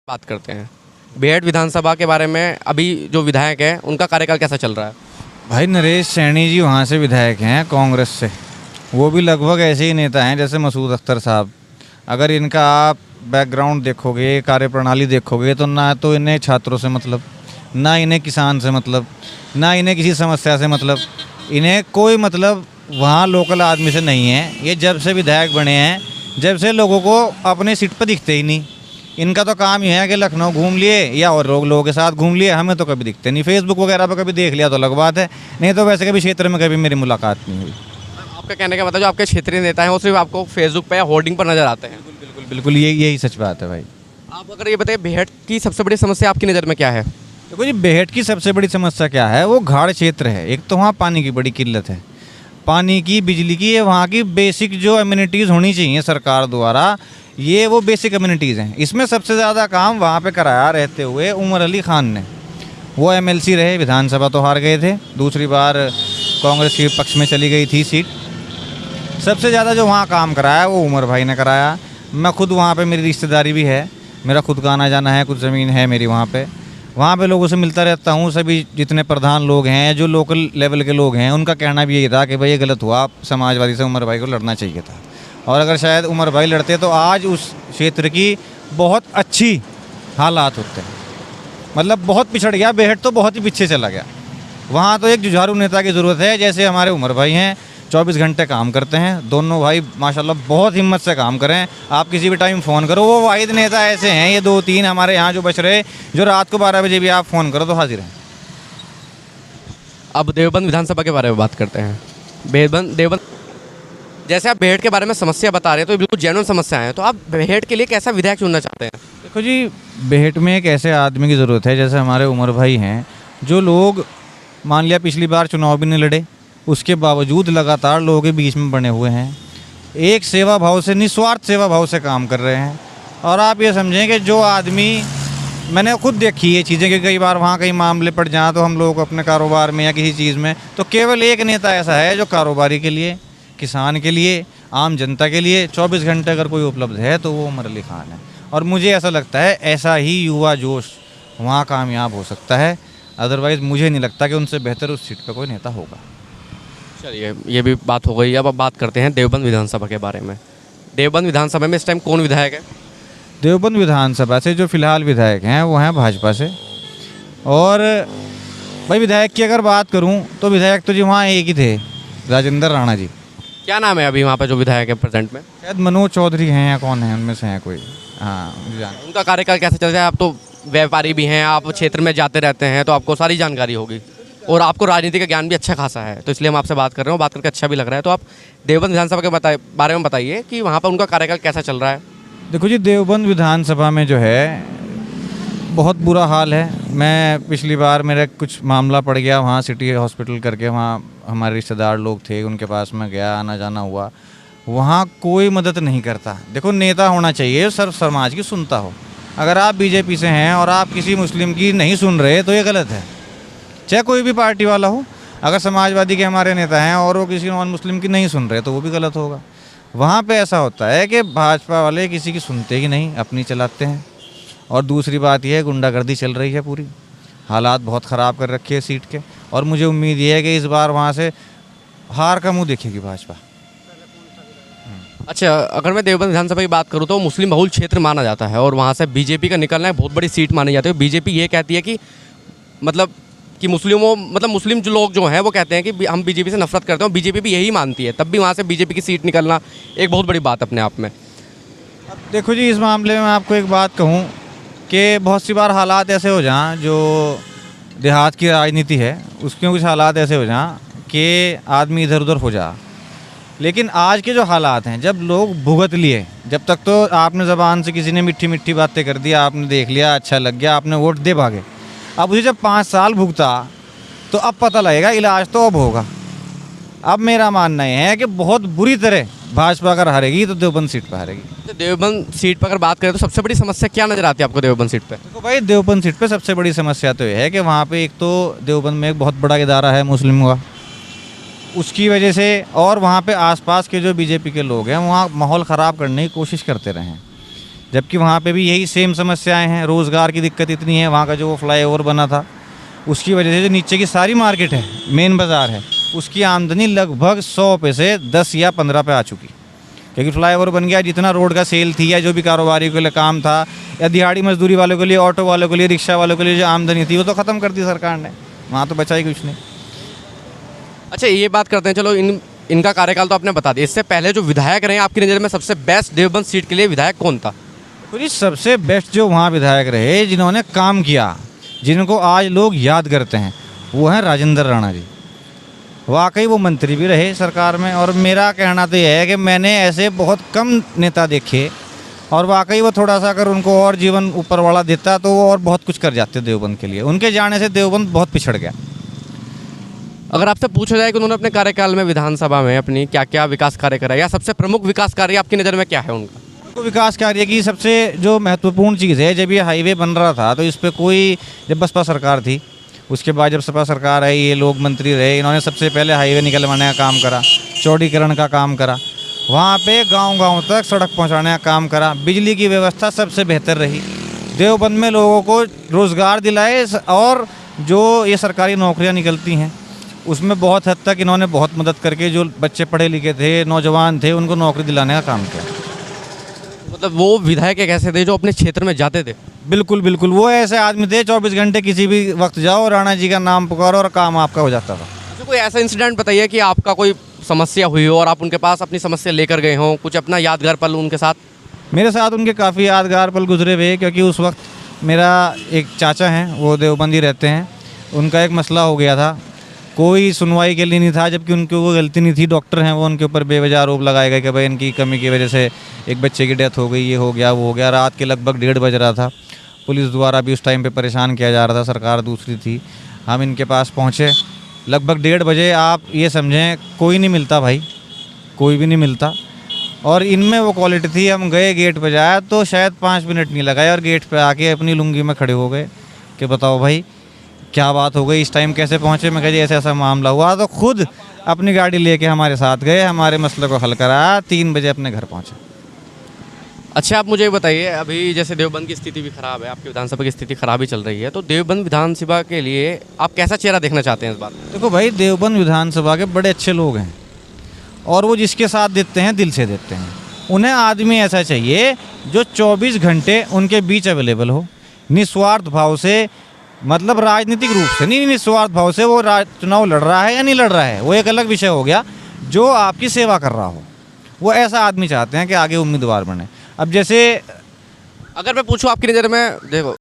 बात करते हैं बेहट विधानसभा के बारे में। अभी जो विधायक हैं उनका कार्यकाल कैसा चल रहा है? भाई नरेश सैनी जी वहाँ से विधायक हैं कांग्रेस से। वो भी लगभग ऐसे ही नेता हैं जैसे मसूद अख्तर साहब। अगर इनका आप बैकग्राउंड देखोगे, कार्यप्रणाली देखोगे, तो ना तो इन्हें छात्रों से मतलब, ना इन्हें किसान से मतलब, ना इन्हें किसी समस्या से मतलब, इन्हें कोई मतलब वहाँ लोकल आदमी से नहीं है। ये जब से विधायक बने हैं, जब से लोगों को अपने सीट पर दिखते ही नहीं। इनका तो काम ही है कि लखनऊ घूम लिए या और लोगों के साथ घूम लिए, हमें तो कभी दिखते नहीं। फेसबुक वगैरह पर कभी देख लिया तो अलग बात है, नहीं तो वैसे कभी क्षेत्र में कभी मेरी मुलाकात नहीं हुई। आपका कहने का मतलब जो आपके क्षेत्रीय नेता हैं वो सिर्फ आपको फेसबुक पे या होर्डिंग पर नजर आते हैं? बिल्कुल बिल्कुल, यही सच बात है भाई। आप अगर ये बताइए बेहट की सबसे बड़ी समस्या आपकी नज़र में क्या है? देखो जी, बेहट की सबसे बड़ी समस्या क्या है, वो घाड़ क्षेत्र है। एक तो वहाँ पानी की बड़ी किल्लत है, पानी की, बिजली की, ये वहाँ की बेसिक जो अम्यूनिटीज़ होनी चाहिए सरकार द्वारा, ये वो बेसिक कम्युनिटीज़ हैं। इसमें सबसे ज़्यादा काम वहाँ पे कराया रहते हुए उमर अली ख़ान ने। वो एमएलसी रहे, विधानसभा तो हार गए थे, दूसरी बार कांग्रेस के पक्ष में चली गई थी सीट। सबसे ज़्यादा जो वहाँ काम कराया वो उमर भाई ने कराया। मैं खुद वहाँ पे, मेरी रिश्तेदारी भी है, मेरा खुद का आना जाना है, कुछ ज़मीन है मेरी वहाँ पे लोगों से मिलता रहता हूँ। सभी जितने प्रधान लोग हैं, जो लोकल लेवल के लोग हैं, उनका कहना भी यही था कि भाई ये गलत हुआ, समाजवादी से उमर भाई को लड़ना चाहिए था। और अगर शायद उमर भाई लड़ते तो आज उस क्षेत्र की बहुत अच्छी हालात होते हैं। मतलब बहुत पिछड़ गया बेहट, तो बहुत ही पीछे चला गया। वहाँ तो एक जुझारू नेता की ज़रूरत है, जैसे हमारे उमर भाई हैं, 24 घंटे काम करते हैं। दोनों भाई माशाल्लाह बहुत हिम्मत से काम करें। आप किसी भी टाइम फ़ोन करो, वो वाहिद नेता ऐसे हैं, ये 2-3 हमारे यहाँ जो बच रहे, जो रात को 12 बजे भी आप फ़ोन करो तो हाजिर हैं। अब देवबंद विधानसभा के बारे में बात करते हैं। देवबंद जैसे आप बेहट के बारे में समस्या बता रहे हैं तो ये बिल्कुल जेन्युइन समस्या है, तो आप बेहट के लिए कैसा विधायक चुनना चाहते हैं? देखो जी, बेहट में एक ऐसे आदमी की ज़रूरत है जैसे हमारे उमर भाई हैं, जो लोग, मान लिया पिछली बार चुनाव भी नहीं लड़े, उसके बावजूद लगातार लोगों के बीच में बने हुए हैं, एक सेवा भाव से, निस्वार्थ सेवा भाव से काम कर रहे हैं। और आप ये समझें कि जो आदमी, मैंने खुद देखी ये चीज़ें कि कई बार वहाँ कई मामले पड़ जाएँ तो हम लोग अपने कारोबार में या किसी चीज़ में, तो केवल एक नेता ऐसा है जो कारोबारी के लिए, किसान के लिए, आम जनता के लिए 24 घंटे अगर कोई उपलब्ध है तो वो उमर अली ख़ान है। और मुझे ऐसा लगता है ऐसा ही युवा जोश वहाँ कामयाब हो सकता है। अदरवाइज़ मुझे नहीं लगता कि उनसे बेहतर उस सीट पर कोई नेता होगा। चलिए, ये भी बात हो गई। अब बात करते हैं देवबंद विधानसभा के बारे में। देवबंद विधानसभा में इस टाइम कौन विधायक है? देवबंद विधानसभा से जो फ़िलहाल विधायक हैं वो हैं भाजपा से। और भाई विधायक की अगर बात करूं तो विधायक तो जी वहाँ एक ही थे, राजेंद्र राणा जी। क्या नाम है अभी वहाँ पे जो विधायक है प्रेजेंट में? शायद मनोज चौधरी हैं या कौन है, उनमें से हैं कोई। हाँ, उनका कार्यकाल कैसे चल रहा है? आप तो व्यापारी भी हैं, आप क्षेत्र में जाते रहते हैं, तो आपको सारी जानकारी होगी और आपको राजनीति का ज्ञान भी अच्छा खासा है, तो इसलिए हम आपसे बात कर रहे हैं। बात करके अच्छा भी लग रहा है। तो आप देवबंद विधानसभा के बारे में बताइए कि वहाँ पर उनका कार्यकाल कैसा चल रहा है? देखो जी, देवबंद विधानसभा में जो है बहुत बुरा हाल है। मैं पिछली बार मेरा कुछ मामला पड़ गया, वहाँ सिटी हॉस्पिटल करके, वहाँ हमारे रिश्तेदार लोग थे, उनके पास में गया, आना जाना हुआ, वहाँ कोई मदद नहीं करता। देखो, नेता होना चाहिए सर्व समाज की सुनता हो। अगर आप बीजेपी से हैं और आप किसी मुस्लिम की नहीं सुन रहे तो ये गलत है, चाहे कोई भी पार्टी वाला हो। अगर समाजवादी के हमारे नेता हैं और वो किसी नॉन मुस्लिम की नहीं सुन रहे तो वो भी गलत होगा। वहाँ पे ऐसा होता है कि भाजपा वाले किसी की सुनते ही नहीं, अपनी चलाते हैं। और दूसरी बात यह है, गुंडागर्दी चल रही है पूरी, हालात बहुत ख़राब कर रखी है सीट के। और मुझे उम्मीद ये है कि इस बार वहाँ से हार का मुंह देखेगी भाजपा। अच्छा, अगर मैं देवबंद विधानसभा की बात करूँ तो मुस्लिम बहुल क्षेत्र माना जाता है और वहाँ से बीजेपी का निकलना है बहुत बड़ी सीट मानी जाती है। बीजेपी ये कहती है कि मतलब कि मुस्लिम जो लोग जो हैं वो कहते हैं कि हम बीजेपी से नफरत करते हैं, बीजेपी भी यही मानती है, तब भी वहाँ से बीजेपी की सीट निकलना एक बहुत बड़ी बात अपने आप में। अब देखो जी, इस मामले में मैं आपको एक बात कहूँ कि बहुत सी बार हालात ऐसे हो जाएं, जो देहात की राजनीति है उसके कुछ हालात ऐसे हो जाएं कि आदमी इधर उधर हो जा। लेकिन आज के जो हालात हैं, जब लोग भुगत लिए, जब तक तो आपने ज़बान से किसी ने मीठी मीठी बातें कर दिया, आपने देख लिया, अच्छा लग गया, आपने वोट दे भागे। अब उसे जब 5 साल भुगता तो अब पता लगेगा, इलाज तो अब होगा। अब मेरा मानना यह है कि बहुत बुरी तरह भाजपा अगर हारेगी तो देवबंद सीट पर हारेगी। तो देवबंद सीट पर अगर बात करें तो सबसे बड़ी समस्या क्या नज़र आती है आपको देवबंद सीट पर? देखो भाई, देवबंद सीट पे सबसे बड़ी समस्या तो ये है कि वहाँ पे एक तो देवबंद में एक बहुत बड़ा इदारा है मुस्लिम का, उसकी वजह से, और वहाँ पे आसपास के जो बीजेपी के लोग हैं वहाँ माहौल ख़राब करने की कोशिश करते रहे हैं। जबकि वहाँ पे भी यही सेम समस्याएं हैं, रोज़गार की दिक्कत इतनी है। वहाँ का जो फ्लाईओवर बना था उसकी वजह से जो नीचे की सारी मार्केट है, मेन बाज़ार है, उसकी आमदनी लगभग 100 पे से 10 या 15 पे आ चुकी, क्योंकि फ्लाईओवर बन गया। जितना रोड का सेल थी या जो भी कारोबारी के लिए काम था या दिहाड़ी मजदूरी वालों के लिए, ऑटो वालों के लिए, रिक्शा वालों के लिए जो आमदनी थी वो तो ख़त्म कर दी सरकार ने, वहाँ तो बचा ही कुछ नहीं। अच्छा, ये बात करते हैं, चलो इनका कार्यकाल तो आपने बता दिया। इससे पहले जो विधायक रहे आपकी नज़र में सबसे बेस्ट देवबंद सीट के लिए विधायक कौन था? तो जी सबसे बेस्ट जो वहाँ विधायक रहे, जिन्होंने काम किया, जिनको आज लोग याद करते हैं, वो हैं राजेंद्र राणा जी। वाकई वो मंत्री भी रहे सरकार में, और मेरा कहना तो यह है कि मैंने ऐसे बहुत कम नेता देखे, और वाकई वो थोड़ा सा अगर उनको और जीवन ऊपर वाला देता तो वो और बहुत कुछ कर जाते देवबंद के लिए। उनके जाने से देवबंद बहुत पिछड़ गया। अगर आपसे पूछा जाए कि उन्होंने अपने कार्यकाल में विधानसभा में अपनी क्या क्या विकास कार्य करा, या सबसे प्रमुख विकास कार्य आपकी नज़र में क्या है उनका? तो विकास कार्य की सबसे जो महत्वपूर्ण चीज़ है, जब ये हाईवे बन रहा था तो इस पर कोई, जब बसपा सरकार थी, उसके बाद जब सपा सरकार आई, ये लोग मंत्री रहे, इन्होंने सबसे पहले हाईवे निकलवाने का काम करा, चौड़ीकरण का काम करा, वहाँ पे गांव-गांव तक सड़क पहुँचाने का काम करा, बिजली की व्यवस्था सबसे बेहतर रही, देवबंद में लोगों को रोज़गार दिलाए, और जो ये सरकारी नौकरियाँ निकलती हैं उसमें बहुत हद तक इन्होंने बहुत मदद करके जो बच्चे पढ़े लिखे थे, नौजवान थे, उनको नौकरी दिलाने का काम किया। मतलब वो विधायक एक ऐसे थे जो अपने क्षेत्र में जाते थे? बिल्कुल बिल्कुल, वो ऐसे आदमी थे, 24 घंटे किसी भी वक्त जाओ, राणा जी का नाम पुकारो और काम आपका हो जाता था। तो कोई ऐसा इंसिडेंट बताइए कि आपका कोई समस्या हुई हो और आप उनके पास अपनी समस्या लेकर गए हों, कुछ अपना यादगार पल उनके साथ? मेरे साथ उनके काफ़ी यादगार पल गुजरे हुए, क्योंकि उस वक्त मेरा एक चाचा हैं, वो देवबंदी रहते हैं, उनका एक मसला हो गया था, कोई सुनवाई के लिए नहीं था, जबकि उनकी वो गलती नहीं थी। डॉक्टर हैं वो, उनके ऊपर बेवजह आरोप लगाए गए कि भाई इनकी कमी की वजह से एक बच्चे की डेथ हो गई, ये हो गया, वो हो गया। रात के लगभग 1:30 बज रहा था, पुलिस द्वारा भी उस टाइम पे परेशान किया जा रहा था, सरकार दूसरी थी। हम इनके पास पहुँचे लगभग 1:30 बजे। आप ये समझें कोई नहीं मिलता भाई, कोई भी नहीं मिलता, और इनमें वो क्वालिटी थी। हम गए, गेट पर जाया तो शायद 5 मिनट नहीं लगाए और गेट पे आके अपनी लुंगी में खड़े हो गए कि बताओ भाई क्या बात हो गई, इस टाइम कैसे पहुँचे। मैं कहा जी ऐसा ऐसा मामला हुआ, तो खुद अपनी गाड़ी लेके हमारे साथ गए, हमारे मसले को हल कराया, 3 बजे अपने घर पहुँचे। अच्छा, आप मुझे बताइए, अभी जैसे देवबंद की स्थिति भी खराब है, आपकी विधानसभा की स्थिति खराब ही चल रही है, तो देवबंद विधानसभा के लिए आप कैसा चेहरा देखना चाहते हैं इस बार? देखो भाई, देवबंद विधानसभा के बड़े अच्छे लोग हैं, और वो जिसके साथ देते हैं दिल से देते हैं। उन्हें आदमी ऐसा चाहिए जो 24 घंटे उनके बीच अवेलेबल हो, निस्वार्थ भाव से, मतलब राजनीतिक रूप से नहीं, निस्वार्थ भाव से वो चुनाव लड़ रहा है या नहीं लड़ रहा है वो एक अलग विषय हो गया, जो आपकी सेवा कर रहा हो, वो ऐसा आदमी चाहते हैं कि आगे उम्मीदवार बने। अब जैसे अगर मैं पूछूं आपकी नज़र में, देखो